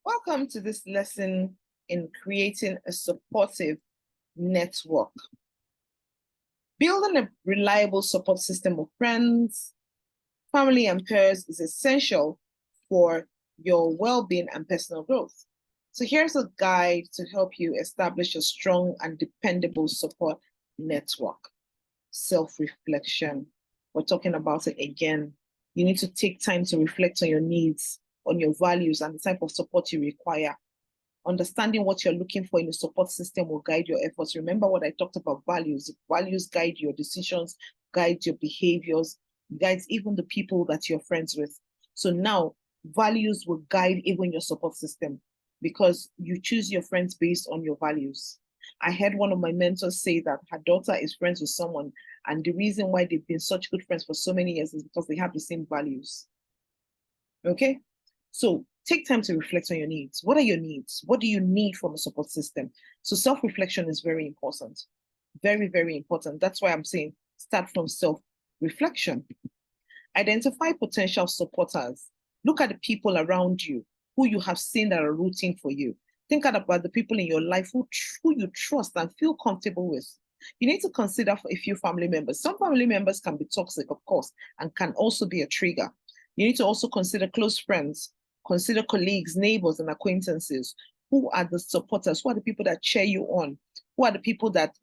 Welcome to this lesson in creating a supportive network. Building a reliable support system of friends, family, and peers is essential for your well-being and personal growth. So here's a guide to help you establish a strong and dependable support network. Self-reflection. We're talking about it again. You need to take time to reflect on your needs, on your values, and the type of support you require. Understanding what you're looking for in a support system will guide your efforts. Remember what I talked about values. Values guide your decisions, guide your behaviors, guides even the people that you're friends with. So now values will guide even your support system because you choose your friends based on your values. I heard one of my mentors say that her daughter is friends with someone, and the reason why they've been such good friends for so many years is because they have the same values. Okay? So take time to reflect on your needs. What are your needs? What do you need from a support system? So self-reflection is very important. Very, very important. That's why I'm saying start from self-reflection. Identify potential supporters. Look at the people around you who you have seen that are rooting for you. Think about the people in your life who you trust and feel comfortable with. You need to consider a few family members. Some family members can be toxic, of course, and can also be a trigger. You need to also consider close friends, consider colleagues, neighbors, and acquaintances. Who are the supporters? Who are the people that cheer you on? Who are the people that,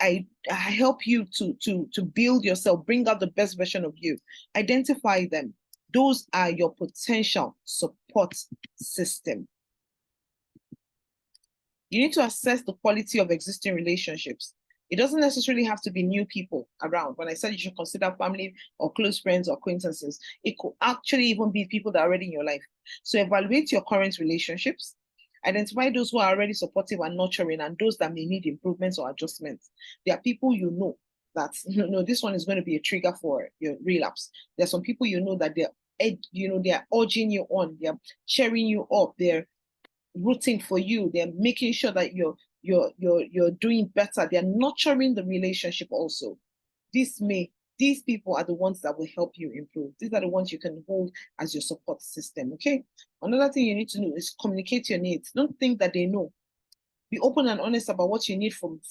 I help you to build yourself, bring out the best version of you. Identify them. Those are your potential support system. You need to assess the quality of existing relationships. It doesn't necessarily have to be new people around. When I said you should consider family or close friends or acquaintances, it could actually even be people that are already in your life. So evaluate your current relationships. Identify those who are already supportive and nurturing and those that may need improvements or adjustments. There are people you know that, this one is going to be a trigger for your relapse. There are some people that they're urging you on, they're cheering you up, they're rooting for you, they're making sure that you're doing better, they're nurturing the relationship also. These people are the ones that will help you improve. These are the ones you can hold as your support system. Okay. Another thing you need to know is communicate your needs. Don't think that they know. Be open and honest about what you need from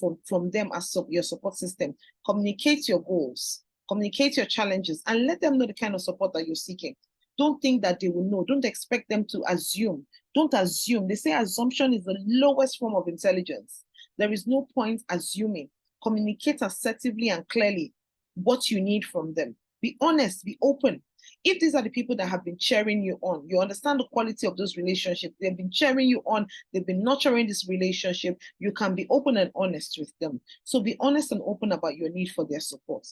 them as your support system. Communicate your goals, communicate your challenges, and let them know the kind of support that you're seeking. Don't think that they will know. Don't expect them to assume. Don't assume. They say assumption is the lowest form of intelligence. There is no point assuming. Communicate assertively and clearly what you need from them. Be honest, be open. If these are the people that have been cheering you on, you understand the quality of those relationships, they've been cheering you on, they've been nurturing this relationship, you can be open and honest with them. So be honest and open about your need for their support.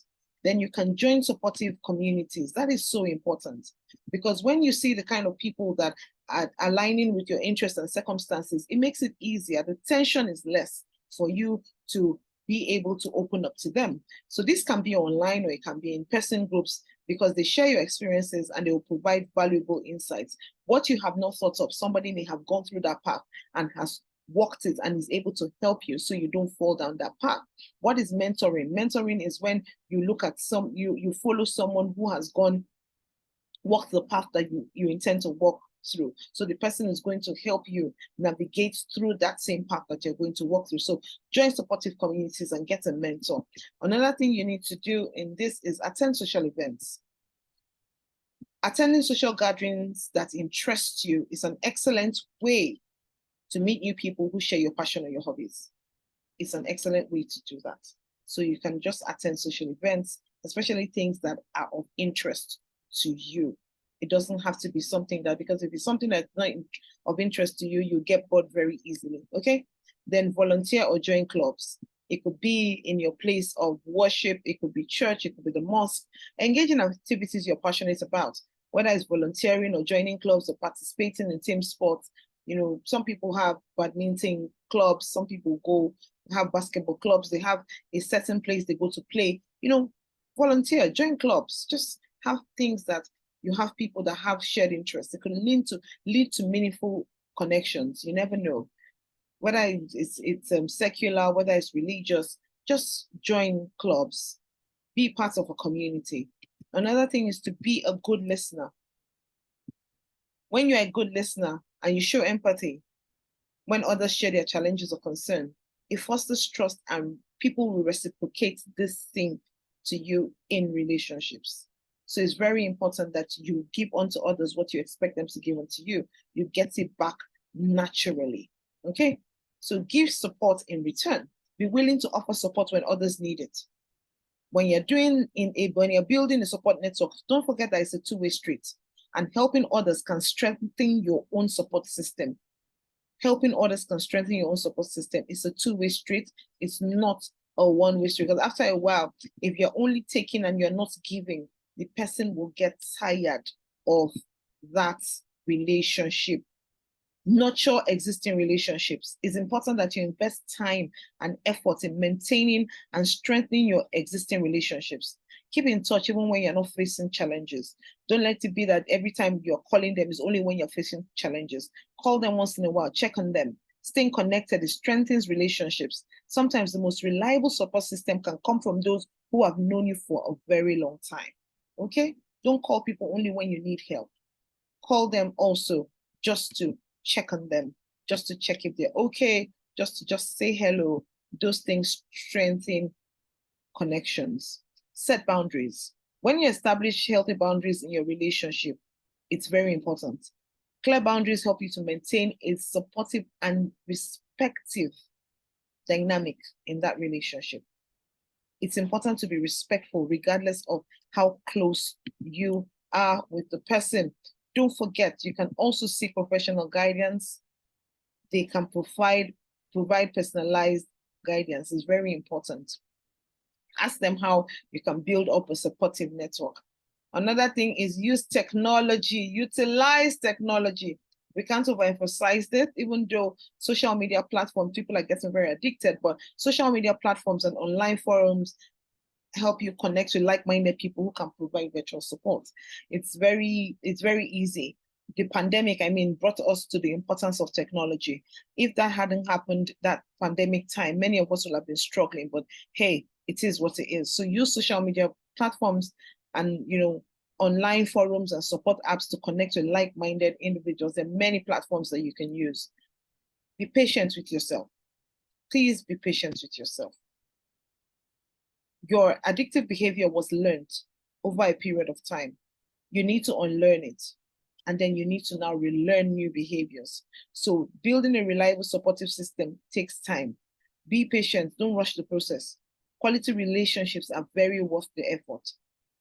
Then you can join supportive communities. That is so important because when you see the kind of people that are aligning with your interests and circumstances, it makes it easier. The tension is less for you to be able to open up to them. So this can be online or it can be in-person groups because they share your experiences and they will provide valuable insights. What you have not thought of, somebody may have gone through that path and has walked it and is able to help you so you don't fall down that path. What is mentoring? Mentoring is when you look at you follow someone who has walked the path that you intend to walk through. So the person is going to help you navigate through that same path that you're going to walk through. So join supportive communities and get a mentor. Another thing you need to do in this is attend social events. Attending social gatherings that interest you is an excellent way to meet new people who share your passion or your hobbies. It's an excellent way to do that. So you can just attend social events, especially things that are of interest to you. It doesn't have to be something that, because if it's something that's not of interest to you, you get bored very easily. Okay. Then volunteer or join clubs. It could be in your place of worship. It could be church. It could be the mosque. Engage in activities you're passionate about, whether it's volunteering or joining clubs or participating in team sports. Some people have badminton clubs. Some people have basketball clubs. They have a certain place they go to play. Volunteer, join clubs. Just have things that you have people that have shared interests. It could lead to meaningful connections. You never know. Whether it's secular, whether it's religious, just join clubs. Be part of a community. Another thing is to be a good listener. When you're a good listener and you show empathy when others share their challenges or concern, it fosters trust and people will reciprocate this thing to you in relationships. So it's very important that you give unto others what you expect them to give unto you. You get it back naturally. Okay? So give support in return. Be willing to offer support when others need it. When you're building a support network, don't forget that it's a two-way street. And helping others can strengthen your own support system. Helping others can strengthen your own support system. It's a two-way street. It's not a one-way street. Because after a while, if you're only taking and you're not giving, the person will get tired of that relationship. Nurture existing relationships. It's important that you invest time and effort in maintaining and strengthening your existing relationships. Keep in touch even when you're not facing challenges. Don't let it be that every time you're calling them is only when you're facing challenges. Call them once in a while, check on them. Staying connected, it strengthens relationships. Sometimes the most reliable support system can come from those who have known you for a very long time. Okay? Don't call people only when you need help. Call them also just to check on them, just to check if they're okay, just to say hello. Those things strengthen connections. Set boundaries. When you establish healthy boundaries in your relationship, it's very important. Clear boundaries help you to maintain a supportive and respectful dynamic in that relationship. It's important to be respectful regardless of how close you are with the person. Don't forget, you can also seek professional guidance. They can provide personalized guidance. It's very important. Ask them how you can build up a supportive network. Another thing is use technology, utilize technology. We can't overemphasize it, even though social media platforms, people are getting very addicted, but social media platforms and online forums help you connect with like-minded people who can provide virtual support. It's very easy. The pandemic, brought us to the importance of technology. If that hadn't happened, that pandemic time, many of us would have been struggling, but hey, it is what it is. So use social media platforms and, online forums and support apps to connect with like-minded individuals. There are many platforms that you can use. Be patient with yourself. Please be patient with yourself. Your addictive behavior was learned over a period of time. You need to unlearn it. And then you need to now relearn new behaviors. So building a reliable supportive system takes time. Be patient, don't rush the process. Quality relationships are very worth the effort.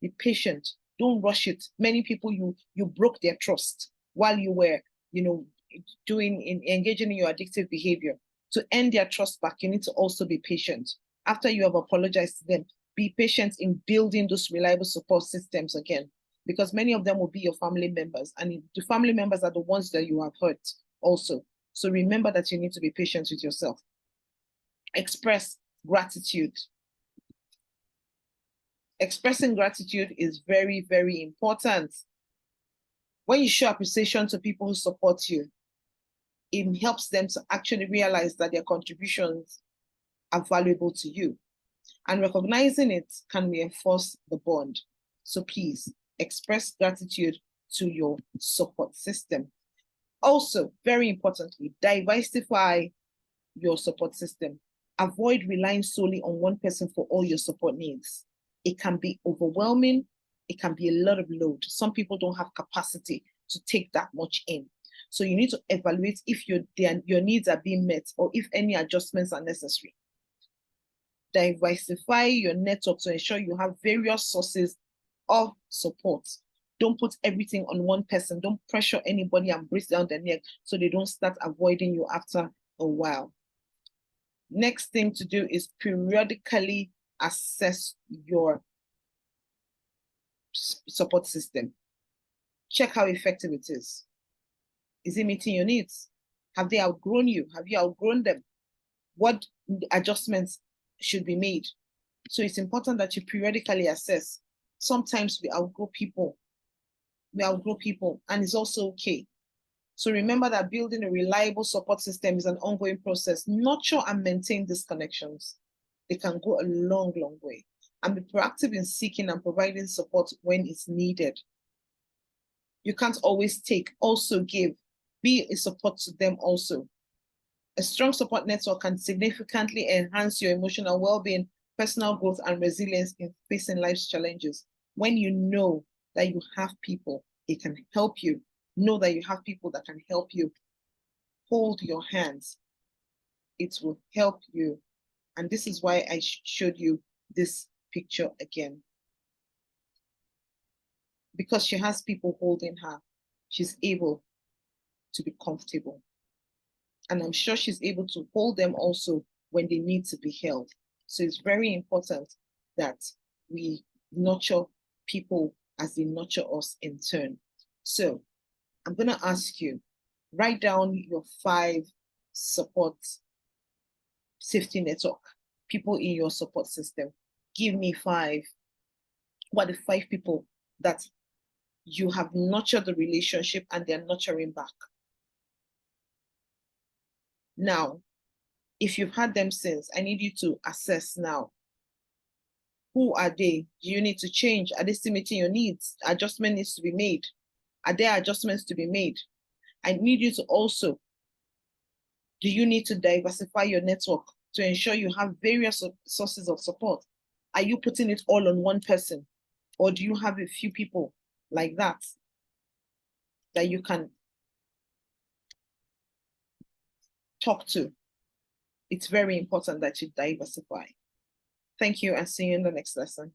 Be patient, don't rush it. Many people, you broke their trust while you were, engaging in your addictive behavior. To end their trust back, you need to also be patient. After you have apologized to them, be patient in building those reliable support systems again, because many of them will be your family members, and the family members are the ones that you have hurt also. So remember that you need to be patient with yourself. Express gratitude. Expressing gratitude is very, very important. When you show appreciation to people who support you, it helps them to actually realize that their contributions are valuable to you. And recognizing it can reinforce the bond. So please express gratitude to your support system. Also, very importantly, diversify your support system. Avoid relying solely on one person for all your support needs. It can be overwhelming. It can be a lot of load. Some people don't have capacity to take that much in. So you need to evaluate if your needs are being met or if any adjustments are necessary. Diversify your network to ensure you have various sources of support. Don't put everything on one person. Don't pressure anybody and breathe down their neck so they don't start avoiding you after a while. Next thing to do is periodically assess your support system. Check how effective it is. Is it meeting your needs? Have they outgrown you? Have you outgrown them? What adjustments should be made? So it's important that you periodically assess. Sometimes we outgrow people. And it's also okay. So remember that building a reliable support system is an ongoing process. Nurture and maintain these connections. They can go a long, long way. And be proactive in seeking and providing support when it's needed. You can't always take, also give. be a support to them also. A strong support network can significantly enhance your emotional well-being, personal growth, and resilience in facing life's challenges. When you know that you have people, it can help you. Know that you have people that can help you. Hold your hands. It will help you. And this is why I showed you this picture again. Because she has people holding her, she's able to be comfortable. And I'm sure she's able to hold them also when they need to be held. So it's very important that we nurture people as they nurture us in turn. So I'm going to ask you, write down your 5 support safety network, people in your support system. Give me 5. What are the 5 people that you have nurtured the relationship and they're nurturing back? Now, if you've had them since, I need you to assess now. Who are they? Do you need to change? Are they still meeting your needs? Adjustment needs to be made. Are there adjustments to be made? I need you to also, do you need to diversify your network to ensure you have various sources of support? Are you putting it all on one person? Or do you have a few people like that that you can talk to? It's very important that you diversify. Thank you and see you in the next lesson.